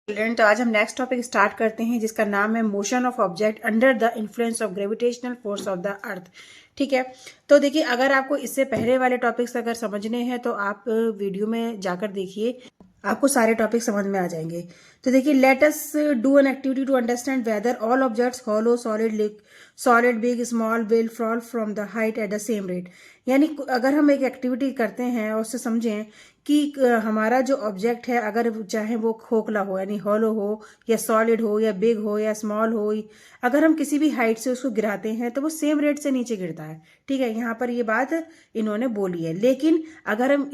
Student, तो आज हम नेक्स्ट टॉपिक स्टार्ट करते हैं जिसका नाम है motion of object under the influence of gravitational force of the earth. ठीक है, तो देखिए अगर आपको इससे पहले वाले टॉपिक्स अगर समझने हैं तो आप वीडियो में जाकर देखिए, आपको सारे टॉपिक समझ में आ जाएंगे। तो देखिए, let us do an activity to understand whether all objects hollow solid big small will fall from the height at the same rate. यानी अगर हम एक एक्टिविटी करते हैं और उससे समझें कि हमारा जो ऑब्जेक्ट है, अगर चाहे वो खोखला हो यानी हॉलो हो या सॉलिड हो या बिग हो या स्मॉल हो, अगर हम किसी भी हाइट से उसको गिराते हैं तो वो सेम रेट से नीचे गिरता है। ठीक है, यहाँ पर ये बात इन्होंने बोली है। लेकिन अगर हम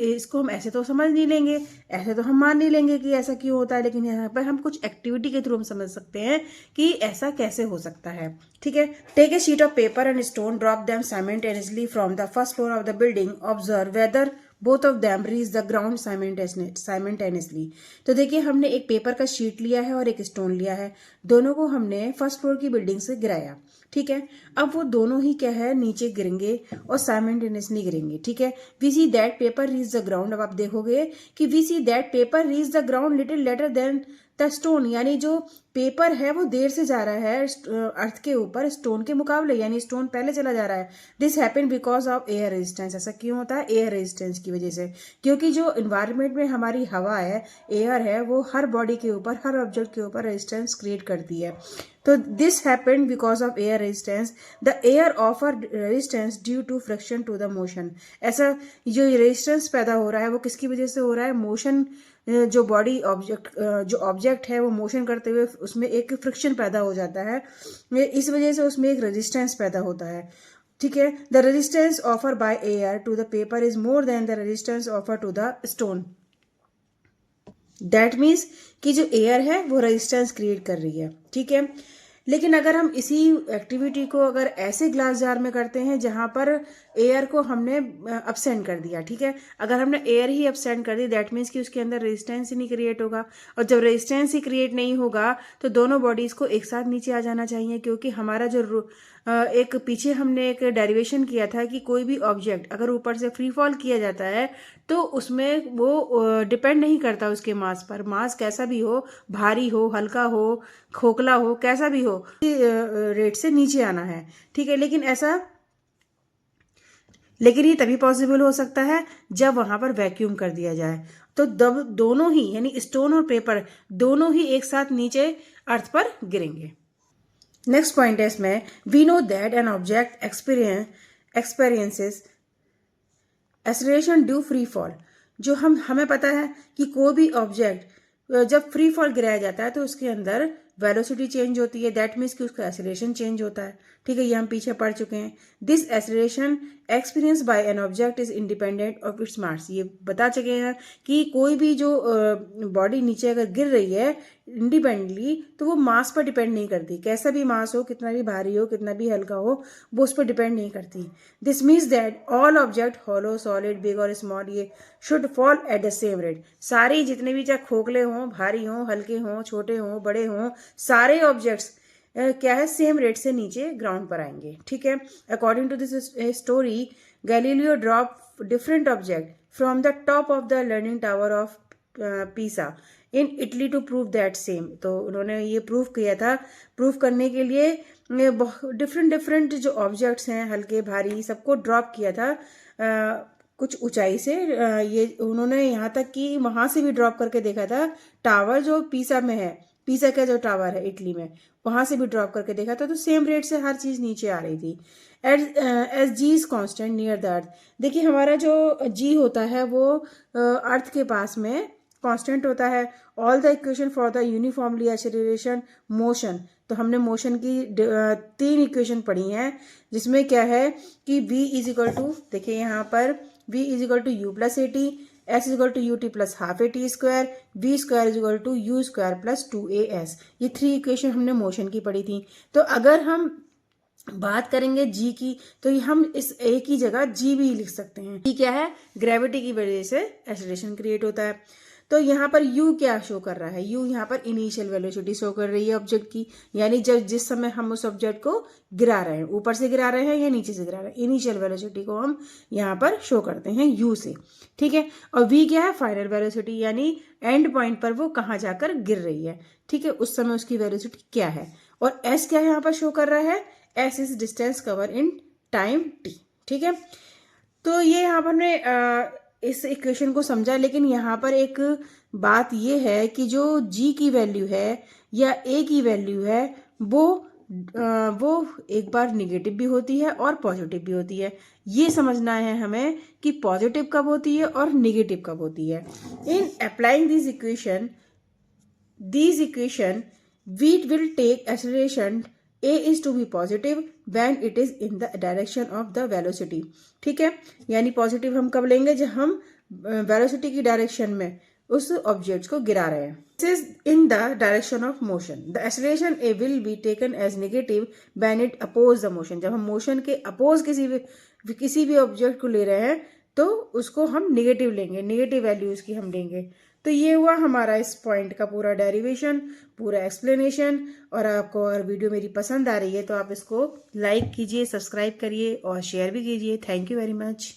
ऐसे तो समझ नहीं लेंगे, ऐसे तो हम मान नहीं लेंगे कि ऐसा क्यों होता है, लेकिन यहाँ पर हम कुछ एक्टिविटी के थ्रू हम समझ सकते हैं कि ऐसा कैसे हो सकता है। ठीक है, take a sheet of paper and stone, drop them simultaneously from the first floor of the building, observe whether both of them reach the ground simultaneously. तो देखिए, हमने एक पेपर का शीट लिया है और एक स्टोन लिया है, दोनों को हमने फर्स्ट फ्लोर की बिल्डिंग से गिराया। ठीक है, अब वो दोनों ही क्या है, नीचे गिरेंगे और साइमल्टेनियसली गिरेंगे। ठीक है, we see that paper reach the ground. अब आप देखोगे कि we see that paper reach the ground little later than the stone, यानी जो पेपर है वो देर से जा रहा है अर्थ के ऊपर स्टोन के मुकाबले, यानी स्टोन पहले चला जा रहा है। This happen because of air resistance. ऐसा क्यों होता है? एयर रेजिस्टेंस की वजह से, क्योंकि जो इन्वायरमेंट में हमारी हवा है, एयर है, वो हर बॉडी के ऊपर, हर ऑब्जेक्ट के ऊपर रेजिस्टेंस क्रिएट करती है। तो this happened because of air resistance, the air offer resistance due to friction to the motion. ऐसा जो रेजिस्टेंस पैदा हो रहा है वो किसकी वजह से हो रहा है? मोशन, जो बॉडी जो ऑब्जेक्ट है वो मोशन करते हुए उसमें एक फ्रिक्शन पैदा हो जाता है, इस वजह से उसमें एक रेजिस्टेंस पैदा होता है। ठीक है, the resistance offer by air to the paper is more than the resistance offer to the stone. That means कि जो एयर है वो रेजिस्टेंस क्रिएट कर रही है। ठीक है, लेकिन अगर हम इसी एक्टिविटी को अगर ऐसे ग्लास जार में करते हैं जहां पर एयर को हमने अपसेंट कर दिया, ठीक है, अगर हमने एयर ही अपसेंट कर दी, दैट मीन्स कि उसके अंदर रेजिस्टेंस ही नहीं क्रिएट होगा, और जब रेजिस्टेंस ही क्रिएट नहीं होगा तो दोनों बॉडीज को एक साथ नीचे आ जाना चाहिए। क्योंकि हमारा जो एक पीछे हमने एक डेरिवेशन किया था कि कोई भी ऑब्जेक्ट अगर ऊपर से फ्री फॉल किया जाता है तो उसमें वो डिपेंड नहीं करता उसके मास पर। मास कैसा भी हो, भारी हो, हल्का हो, खोखला हो, कैसा भी हो, रेट से नीचे आना है। ठीक है, लेकिन ये तभी पॉसिबल हो सकता है जब वहां पर वैक्यूम कर दिया जाए। तो दोनों ही यानी स्टोन और पेपर दोनों ही एक साथ नीचे अर्थ पर गिरेंगे। नेक्स्ट पॉइंट है इसमें, we know that an object experiences acceleration due free fall. जो हमें पता है कि कोई भी ऑब्जेक्ट जब फ्री फॉल गिराया जाता है तो उसके अंदर वेलोसिटी चेंज होती है, दैट मीन्स कि उसका एक्सेलरेशन चेंज होता है। ठीक है, ये हम पीछे पढ़ चुके हैं। This acceleration experience by an object is independent of its mass. ये बता चुके हैं कि कोई भी जो बॉडी नीचे अगर गिर रही है इंडिपेंडेंटली तो वो मास पर डिपेंड नहीं करती। कैसा भी मास हो, कितना भी भारी हो, कितना भी हल्का हो, वो उस पर डिपेंड नहीं करती। This means that all object hollow solid big और स्मॉल ये should fall eight the same rate. सारे जितने भी, चाहे खोखले हों, भारी हों, हल्के हों, छोटे हों, बड़े हों, सारे ऑब्जेक्ट्स क्या है, सेम रेट से नीचे ग्राउंड पर आएंगे। ठीक है, according to this story Galileo drop different object from the top of the learning tower of Pisa in Italy to prove that same. तो उन्होंने ये प्रूव किया था, प्रूव करने के लिए डिफरेंट जो ऑब्जेक्ट्स हैं, हल्के भारी, सबको ड्रॉप किया था कुछ ऊंचाई से। ये उन्होंने यहाँ तक कि वहां से भी ड्रॉप करके देखा था, टावर जो पीसा में है, पीसा का जो टावर है इटली में, वहां से भी ड्रॉप करके देखा था, तो सेम रेट से हर चीज नीचे आ रही थी। As g is constant near the earth. देखिए, हमारा जो जी होता है वो अर्थ के पास में कांस्टेंट होता है। All the equation for the uniformly acceleration motion. तो हमने मोशन की 3 इक्वेशन पढ़ी हैं, जिसमें क्या है कि v इज इक्वल टू, देखिए यहाँ पर v is equal to u plus a t, s is equal to u t plus half a t square, v square is equal to u square plus 2as। ये 3 equation हमने motion की पढ़ी थी। तो अगर हम बात करेंगे जी की, तो हम इस ए की जगह जी भी लिख सकते हैं। जी क्या है? ग्रेविटी की वजह से एक्सेलरेशन क्रिएट होता है। तो यहाँ पर u क्या शो कर रहा है, u यहाँ पर इनिशियल वेलोसिटी शो कर रही है ऑब्जेक्ट की, यानी जब जिस समय हम उस ऑब्जेक्ट को गिरा रहे हैं, ऊपर से गिरा रहे हैं या नीचे से गिरा रहे हैं, इनिशियल वेलोसिटी को हम यहाँ पर शो करते हैं u से, ठीक है। और v क्या है, फाइनल वेलोसिटी, यानी एंड पॉइंट पर वो कहाँ जाकर गिर रही है, ठीक है, उस समय उसकी वेलोसिटी क्या है। और s क्या यहाँ पर शो कर रहा है, s is distance cover in time t, ठीक है। तो ये यहाँ पर हमने इस इक्वेशन को समझा, लेकिन यहाँ पर एक बात ये है कि जो g की वैल्यू है या a की वैल्यू है वो एक बार निगेटिव भी होती है और पॉजिटिव भी होती है। ये समझना है हमें कि पॉजिटिव कब होती है और निगेटिव कब होती है। In applying this equation we will take acceleration a is to be positive when it is in the direction of the velocity, ठीक है। यानी पॉजिटिव हम कब लेंगे, जब हम वेलोसिटी की डायरेक्शन में उस ऑब्जेक्ट को गिरा रहे हैं। This is in the direction of motion, the acceleration a will be taken as negative when it oppose the motion, जब हम मोशन के अपोज किसी भी ऑब्जेक्ट को ले रहे हैं तो उसको हम नेगेटिव लेंगे, नेगेटिव वैल्यूज की हम लेंगे। तो ये हुआ हमारा इस पॉइंट का पूरा डेरिवेशन, पूरा एक्सप्लेनेशन। और आपको अगर वीडियो मेरी पसंद आ रही है तो आप इसको लाइक कीजिए, सब्सक्राइब करिए और शेयर भी कीजिए। Thank you very much.